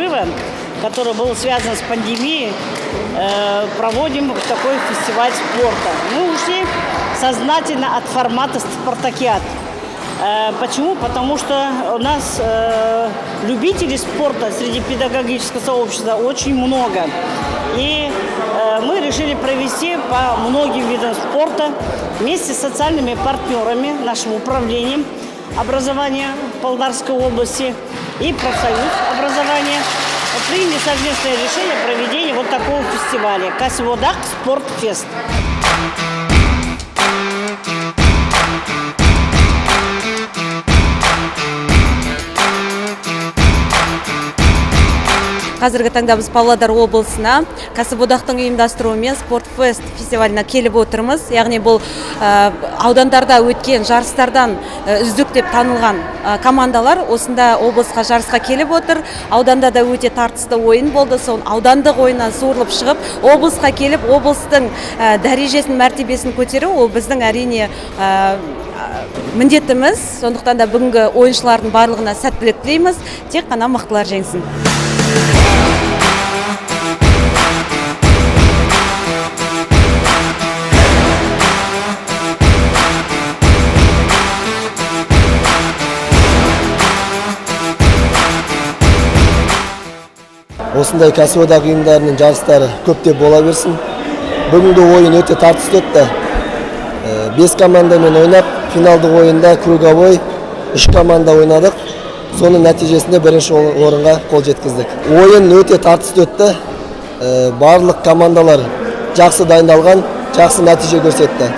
перерыва, который был связан с пандемией, проводим такой фестиваль спорта. Мы ушли сознательно от формата спартакиад. Почему? Потому что у нас любителей спорта среди педагогического сообщества очень много. И мы решили провести по многим видам спорта вместе с социальными партнерами, нашим управлением образования Павлодарской области и профсоюз образования. Приняли совместное решение проведения вот такого фестиваля «Касводак Спортфест». Қазіргі таңда біз Павлодар облысына кәсіподақтың ұйымдастыруымен Спортфест фестиваліне келіп отырмыз. Яғни бұл аудандарда өткен жарыстардан үздік деп танылған командалар осында облысқа жарысқа келіп отыр. Ауданда да өте тартысты ойын болды. Сол аудандық ойыннан суырылып шығып, облысқа келіп, облыстың дәрежесін, мәртебесін көтеру ол біздің әрине міндетіміз. Сондықтан да бүгінгі ойыншылардың барлығына сәттілік тілейміз. Тек қана мықтылар жеңсін. Осындай кәсіподақ ұйымдарының жарыстары көптеп бола берсін. Бүгінгі ойын өте тартысты өтті. 5 командамен ойнап, финалдық ойында круговой 3 команда ойнадық. Соның нәтижесінде бірінші орынға қол жеткіздік. Ойын өте тартысты өтті. Барлық командалар жақсы дайындалған, жақсы нәтиже көрсетті.